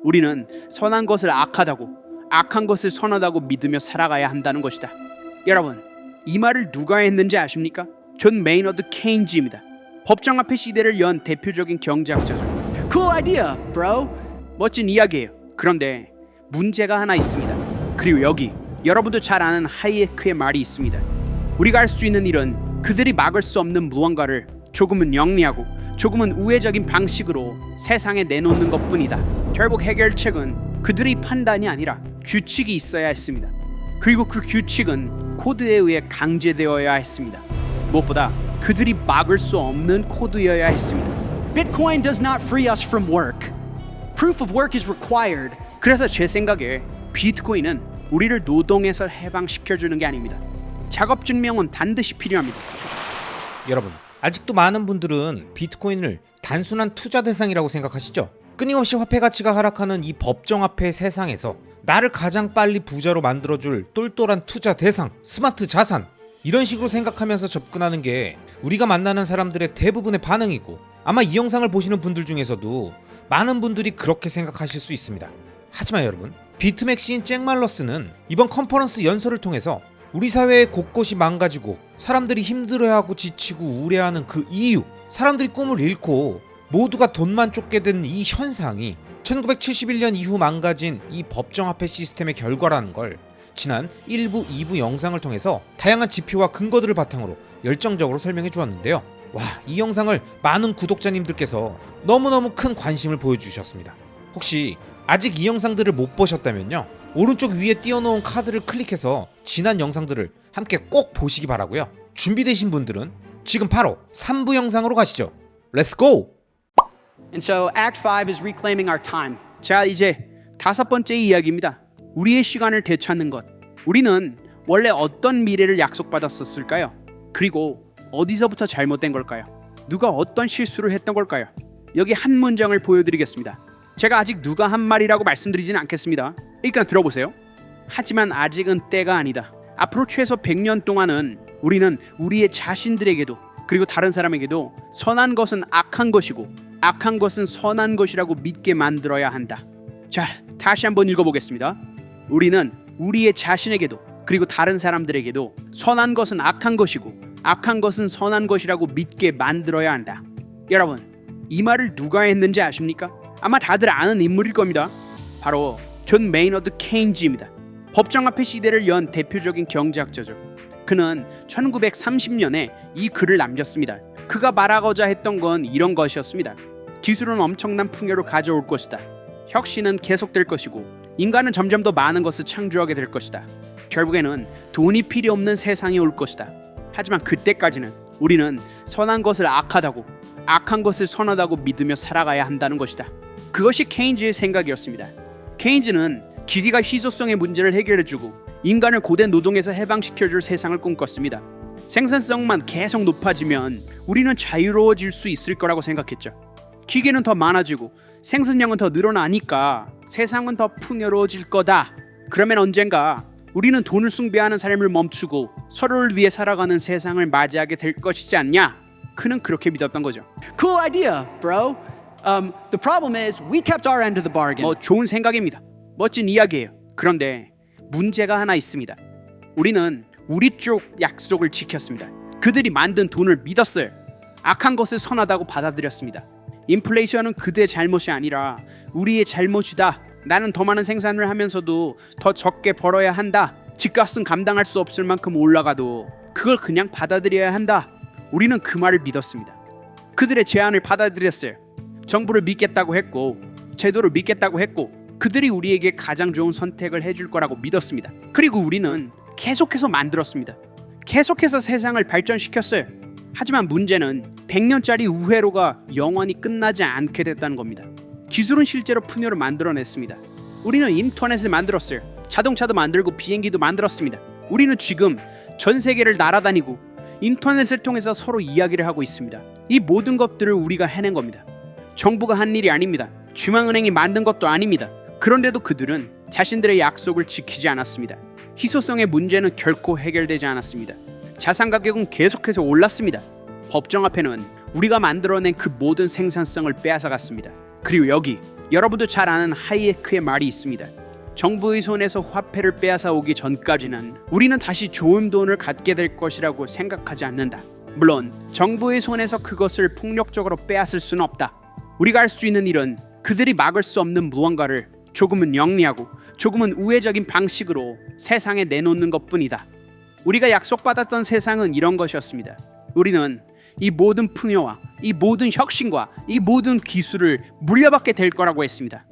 우리는 선한 것을 악하다고, 악한 것을 선하다고 믿으며 살아가야 한다는 것이다. 여러분, 이 말을 누가 했는지 아십니까? 존 메이너드 케인즈입니다. 법정 앞의 시대를 연 대표적인 경제학자죠. Cool idea, bro. 멋진 이야기예요. 그런데 문제가 하나 있습니다. 그리고 여기 여러분도 잘 아는 하이에크의 말이 있습니다. 우리가 할 수 있는 일은 그들이 막을 수 없는 무언가를 조금은 영리하고 조금은 우회적인 방식으로 세상에 내놓는 것뿐이다. 결국 해결책은 그들의 판단이 아니라 규칙이 있어야 했습니다. 그리고 그 규칙은 코드에 의해 강제되어야 했습니다. 무엇보다 그들이 막을 수 없는 코드여야 했습니다. Bitcoin does not free us from work. Proof of work is required. 그래서 제 생각에 비트코인은 우리를 노동에서 해방시켜주는 게 아닙니다. 작업 증명은 반드시 필요합니다. 여러분, 아직도 많은 분들은 비트코인을 단순한 투자 대상이라고 생각하시죠? 끊임없이 화폐 가치가 하락하는 이 법정화폐 세상에서 나를 가장 빨리 부자로 만들어줄 똘똘한 투자 대상, 스마트 자산, 이런 식으로 생각하면서 접근하는 게 우리가 만나는 사람들의 대부분의 반응이고, 아마 이 영상을 보시는 분들 중에서도 많은 분들이 그렇게 생각하실 수 있습니다. 하지만 여러분, 비트맥시인 잭 말러스는 이번 컨퍼런스 연설을 통해서 우리 사회의 곳곳이 망가지고 사람들이 힘들어하고 지치고 우울해하는 그 이유, 사람들이 꿈을 잃고 모두가 돈만 쫓게 된 이 현상이 1971년 이후 망가진 이 법정화폐 시스템의 결과라는 걸 지난 1부, 2부 영상을 통해서 다양한 지표와 근거들을 바탕으로 열정적으로 설명해 주었는데요. 와, 이 영상을 많은 구독자님들께서 너무너무 큰 관심을 보여주셨습니다. 혹시 아직 이 영상들을 못 보셨다면요, 오른쪽 위에 띄워놓은 카드를 클릭해서 지난 영상들을 함께 꼭 보시기 바라고요. 준비되신 분들은 지금 바로 3부 영상으로 가시죠. 렛츠 고! And so Act 5 is reclaiming our time. 자, 이제 다섯 번째 이야기입니다. 우리의 시간을 되찾는 것. 우리는 원래 어떤 미래를 약속받았었을까요? 그리고 어디서부터 잘못된 걸까요? 누가 어떤 실수를 했던 걸까요? 여기 한 문장을 보여드리겠습니다. 제가 아직 누가 한 말이라고 말씀드리지는 않겠습니다. 일단 들어보세요. 하지만 아직은 때가 아니다. 앞으로 최소 100년 동안은 우리는 우리의 자신들에게도 그리고 다른 사람에게도 선한 것은 악한 것이고 악한 것은 선한 것이라고 믿게 만들어야 한다. 자, 다시 한번 읽어보겠습니다. 우리는 우리의 자신에게도 그리고 다른 사람들에게도 선한 것은 악한 것이고 악한 것은 선한 것이라고 믿게 만들어야 한다. 여러분, 이 말을 누가 했는지 아십니까? 아마 다들 아는 인물일 겁니다. 바로 존 메이너드 케인즈입니다. 법정화폐 시대를 연 대표적인 경제학자죠. 그는 1930년에 이 글을 남겼습니다. 그가 말하고자 했던 건 이런 것이었습니다. 기술은 엄청난 풍요를 가져올 것이다. 혁신은 계속될 것이고 인간은 점점 더 많은 것을 창조하게 될 것이다. 결국에는 돈이 필요 없는 세상이 올 것이다. 하지만 그때까지는 우리는 선한 것을 악하다고, 악한 것을 선하다고 믿으며 살아가야 한다는 것이다. 그것이 케인즈의 생각이었습니다. 케인즈는 기계가 희소성의 문제를 해결해주고 인간을 고된 노동에서 해방시켜줄 세상을 꿈꿨습니다. 생산성만 계속 높아지면 우리는 자유로워질 수 있을 거라고 생각했죠. 기계는 더 많아지고 생산량은 더 늘어나니까 세상은 더 풍요로워질 거다. 그러면 언젠가 우리는 돈을 숭배하는 삶을 멈추고 서로를 위해 살아가는 세상을 맞이하게 될 것이지 않냐? 그는 그렇게 믿었던 거죠. Cool idea, bro. The problem is we kept our end of the bargain. 좋은 생각입니다. 멋진 이야기예요. 그런데 문제가 하나 있습니다. 우리는 우리 쪽 약속을 지켰습니다. 그들이 만든 돈을 믿었어요. 악한 것을 선하다고 받아들였습니다. 인플레이션은 그들의 잘못이 아니라 우리의 잘못이다. 나는 더 많은 생산을 하면서도 더 적게 벌어야 한다. 집값은 감당할 수 없을 만큼 올라가도 그걸 그냥 받아들여야 한다. 우리는 그 말을 믿었습니다. 그들의 제안을 받아들였어요. 정부를 믿겠다고 했고 제도를 믿겠다고 했고 그들이 우리에게 가장 좋은 선택을 해줄 거라고 믿었습니다. 그리고 우리는 계속해서 만들었습니다. 계속해서 세상을 발전시켰어요. 하지만 문제는 100년짜리 우회로가 영원히 끝나지 않게 됐다는 겁니다. 기술은 실제로 풍요를 만들어냈습니다. 우리는 인터넷을 만들었어요. 자동차도 만들고 비행기도 만들었습니다. 우리는 지금 전 세계를 날아다니고 인터넷을 통해서 서로 이야기를 하고 있습니다. 이 모든 것들을 우리가 해낸 겁니다. 정부가 한 일이 아닙니다. 중앙은행이 만든 것도 아닙니다. 그런데도 그들은 자신들의 약속을 지키지 않았습니다. 희소성의 문제는 결코 해결되지 않았습니다. 자산 가격은 계속해서 올랐습니다. 법정화폐는 우리가 만들어낸 그 모든 생산성을 빼앗아갔습니다. 그리고 여기 여러분도 잘 아는 하이에크의 말이 있습니다. 정부의 손에서 화폐를 빼앗아 오기 전까지는 우리는 다시 좋은 돈을 갖게 될 것이라고 생각하지 않는다. 물론 정부의 손에서 그것을 폭력적으로 빼앗을 수는 없다. 우리가 할 수 있는 일은 그들이 막을 수 없는 무언가를 조금은 영리하고 조금은 우회적인 방식으로 세상에 내놓는 것뿐이다. 우리가 약속받았던 세상은 이런 것이었습니다. 우리는 이 모든 풍요와 이 모든 혁신과 이 모든 기술을 물려받게 될 거라고 했습니다.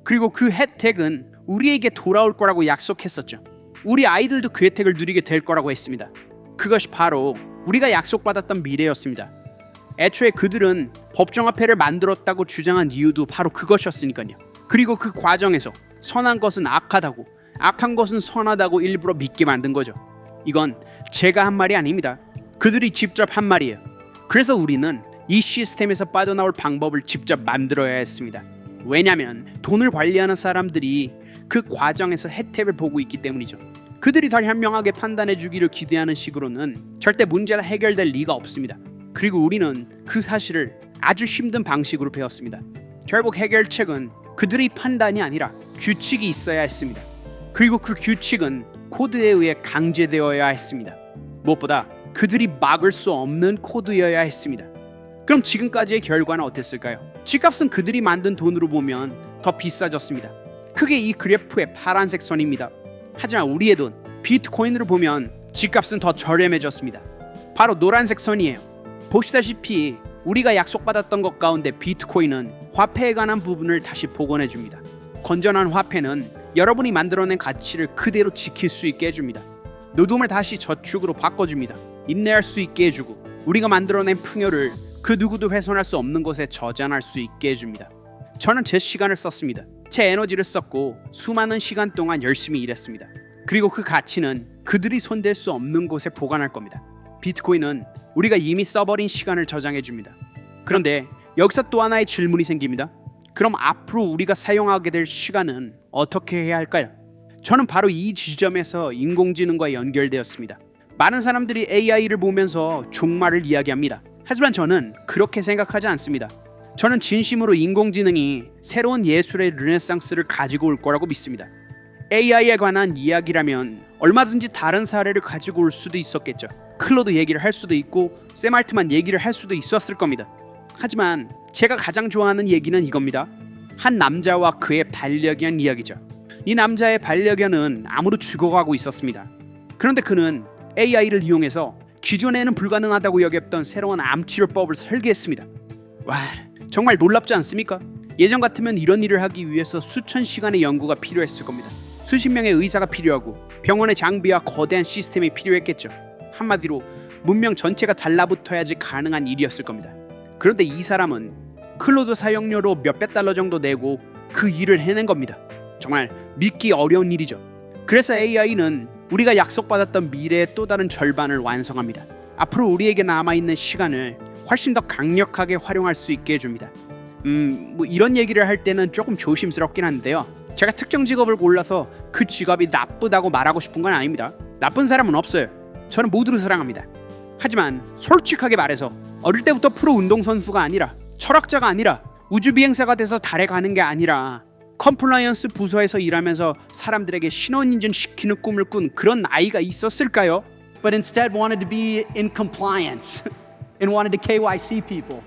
그리고 그 혜택은 우리에게 돌아올 거라고 약속했었죠. 우리 아이들도 그 혜택을 누리게 될 거라고 했습니다. 그것이 바로 우리가 약속받았던 미래였습니다. 애초에 그들은 법정화폐를 만들었다고 주장한 이유도 바로 그것이었으니까요. 그리고 그 과정에서 선한 것은 악하다고, 악한 것은 선하다고 일부러 믿게 만든 거죠. 이건 제가 한 말이 아닙니다. 그들이 직접 한 말이에요. 그래서 우리는 이 시스템에서 빠져나올 방법을 직접 만들어야 했습니다. 왜냐하면 돈을 관리하는 사람들이 그 과정에서 혜택을 보고 있기 때문이죠. 그들이 더 현명하게 판단해 주기를 기대하는 식으로는 절대 문제가 해결될 리가 없습니다. 그리고 우리는 그 사실을 아주 힘든 방식으로 배웠습니다. 결국 해결책은 그들의 판단이 아니라 규칙이 있어야 했습니다. 그리고 그 규칙은 코드에 의해 강제되어야 했습니다. 무엇보다 그들이 막을 수 없는 코드여야 했습니다. 그럼 지금까지의 결과는 어땠을까요? 쥐값은 그들이 만든 돈으로 보면 더 비싸졌습니다. 크게 이 그래프의 파란색 선입니다. 하지만 우리의 돈, 비트코인으로 보면 쥐값은 더 저렴해졌습니다. 바로 노란색 선이에요. 보시다시피 우리가 약속받았던 것 가운데 비트코인은 화폐에 관한 부분을 다시 복원해 줍니다. 건전한 화폐는 여러분이 만들어낸 가치를 그대로 지킬 수 있게 해줍니다. 노동을 다시 저축으로 바꿔줍니다. 인내할 수 있게 해주고 우리가 만들어낸 풍요를 그 누구도 훼손할 수 없는 곳에 저장할 수 있게 해줍니다. 저는 제 시간을 썼습니다. 제 에너지를 썼고 수많은 시간 동안 열심히 일했습니다. 그리고 그 가치는 그들이 손댈 수 없는 곳에 보관할 겁니다. 비트코인은 우리가 이미 써버린 시간을 저장해 줍니다. 그런데 여기서 또 하나의 질문이 생깁니다. 그럼 앞으로 우리가 사용하게 될 시간은 어떻게 해야 할까요? 저는 바로 이 지점에서 인공지능과 연결되었습니다. 많은 사람들이 AI를 보면서 종말을 이야기합니다. 하지만 저는 그렇게 생각하지 않습니다. 저는 진심으로 인공지능이 새로운 예술의 르네상스를 가지고 올 거라고 믿습니다. AI에 관한 이야기라면 얼마든지 다른 사례를 가지고 올 수도 있었겠죠. 클로드 얘기를 할 수도 있고 샘 알트만 얘기를 할 수도 있었을 겁니다. 하지만 제가 가장 좋아하는 얘기는 이겁니다. 한 남자와 그의 반려견 이야기죠. 이 남자의 반려견은 암으로 죽어가고 있었습니다. 그런데 그는 AI를 이용해서 기존에는 불가능하다고 여겼던 새로운 암치료법을 설계했습니다. 와, 정말 놀랍지 않습니까? 예전 같으면 이런 일을 하기 위해서 수천 시간의 연구가 필요했을 겁니다. 수십 명의 의사가 필요하고 병원의 장비와 거대한 시스템이 필요했겠죠. 한마디로 문명 전체가 달라붙어야지 가능한 일이었을 겁니다. 그런데 이 사람은 클로드 사용료로 몇백 달러 정도 내고 그 일을 해낸 겁니다. 정말 믿기 어려운 일이죠. 그래서 AI는 우리가 약속받았던 미래의 또 다른 절반을 완성합니다. 앞으로 우리에게 남아있는 시간을 훨씬 더 강력하게 활용할 수 있게 해줍니다. 이런 얘기를 할 때는 조금 조심스럽긴 한데요. 제가 특정 직업을 골라서 그 직업이 나쁘다고 말하고 싶은 건 아닙니다. 나쁜 사람은 없어요. 저는 모두를 사랑합니다. 하지만 솔직하게 말해서 어릴 때부터 프로 운동선수가 아니라 철학자가 아니라 우주비행사가 돼서 달에 가는 게 아니라 컴플라이언스 부서에서 일하면서 사람들에게 신원인증 시키는 꿈을 꾼 그런 아이가 있었을까요? But instead wanted to be in compliance and wanted to KYC people.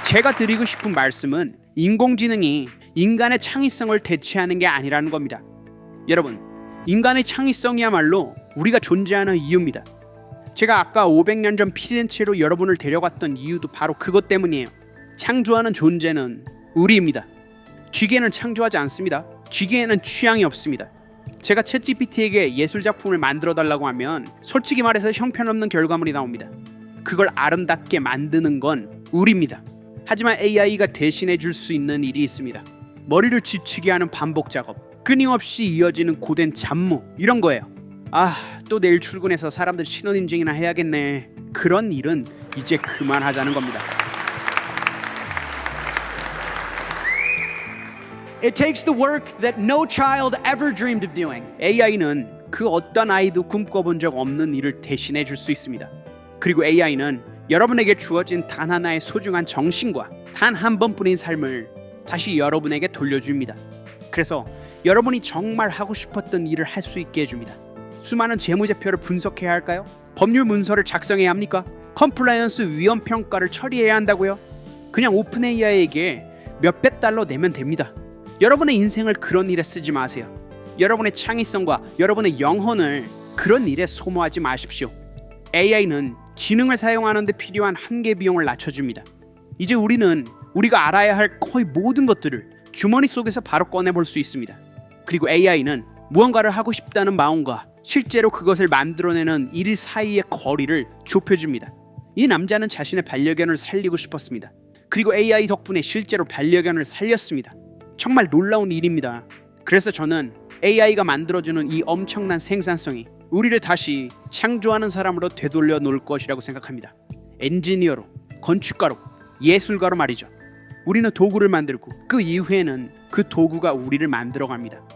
제가 드리고 싶은 말씀은 인공지능이 인간의 창의성을 대체하는 게 아니라는 겁니다. 여러분, 인간의 창의성이야말로 우리가 존재하는 이유입니다. 제가 아까 500년 전 피렌체로 여러분을 데려갔던 이유도 바로 그것 때문이에요. 창조하는 존재는 우리입니다. 쥐개는 창조하지 않습니다. 쥐개에는 취향이 없습니다. 제가 챗GPT에게 예술작품을 만들어달라고 하면 솔직히 말해서 형편없는 결과물이 나옵니다. 그걸 아름답게 만드는 건 우리입니다. 하지만 AI가 대신해 줄 수 있는 일이 있습니다. 머리를 지치게 하는 반복 작업, 끊임없이 이어지는 고된 잡무, 이런 거예요. 또 내일 출근해서 사람들 신원인증이나 해야겠네. 그런 일은 이제 그만하자는 겁니다. It takes the work that no child ever dreamed of doing. AI는 그 어떤 아이도 꿈꿔본 적 없는 일을 대신해 줄 수 있습니다. 그리고 AI는 여러분에게 주어진 단 하나의 소중한 정신과 단 한 번뿐인 삶을 다시 여러분에게 돌려줍니다. 그래서 여러분이 정말 하고 싶었던 일을 할 수 있게 해줍니다. 수많은 재무제표를 분석해야 할까요? 법률 문서를 작성해야 합니까? 컴플라이언스 위험 평가를 처리해야 한다고요? 그냥 오픈 AI에게 몇백 달러 내면 됩니다. 여러분의 인생을 그런 일에 쓰지 마세요. 여러분의 창의성과 여러분의 영혼을 그런 일에 소모하지 마십시오. AI는 지능을 사용하는 데 필요한 한계 비용을 낮춰줍니다. 이제 우리는 우리가 알아야 할 거의 모든 것들을 주머니 속에서 바로 꺼내볼 수 있습니다. 그리고 AI는 무언가를 하고 싶다는 마음과 실제로 그것을 만들어내는 일 사이의 거리를 좁혀줍니다. 이 남자는 자신의 반려견을 살리고 싶었습니다. 그리고 AI 덕분에 실제로 반려견을 살렸습니다. 정말 놀라운 일입니다. 그래서 저는 AI가 만들어주는 이 엄청난 생산성이 우리를 다시 창조하는 사람으로 되돌려 놓을 것이라고 생각합니다. 엔지니어로, 건축가로, 예술가로 말이죠. 우리는 도구를 만들고 그 이후에는 그 도구가 우리를 만들어갑니다.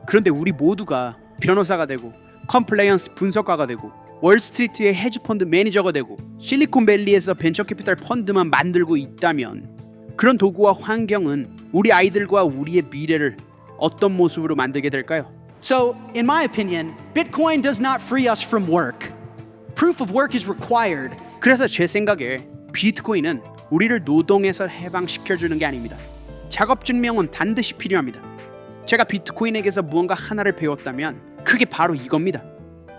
그런데 우리 모두가 변호사가 되고 컴플레이언스 분석가가 되고 월스트리트의 헤지펀드 매니저가 되고 실리콘밸리에서 벤처캐피탈 펀드만 만들고 있다면 그런 도구와 환경은 우리 아이들과 우리의 미래를 어떤 모습으로 만들게 될까요? So, in my opinion, Bitcoin does not free us from work. Proof of work is required. 그래서 제 생각에 비트코인은 우리를 노동에서 해방시켜주는 게 아닙니다. 작업 증명은 반드시 필요합니다. 제가 비트코인에게서 무언가 하나를 배웠다면 그게 바로 이겁니다.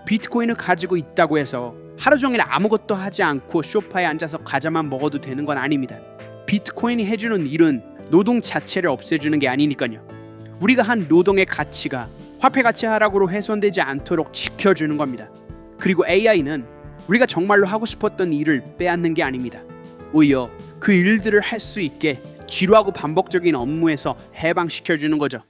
비트코인을 가지고 있다고 해서 하루 종일 아무것도 하지 않고 소파에 앉아서 과자만 먹어도 되는 건 아닙니다. 비트코인이 해주는 일은 노동 자체를 없애주는 게 아니니까요. 우리가 한 노동의 가치가 화폐 가치 하락으로 훼손되지 않도록 지켜주는 겁니다. 그리고 AI는 우리가 정말로 하고 싶었던 일을 빼앗는 게 아닙니다. 오히려 그 일들을 할 수 있게 지루하고 반복적인 업무에서 해방시켜주는 거죠.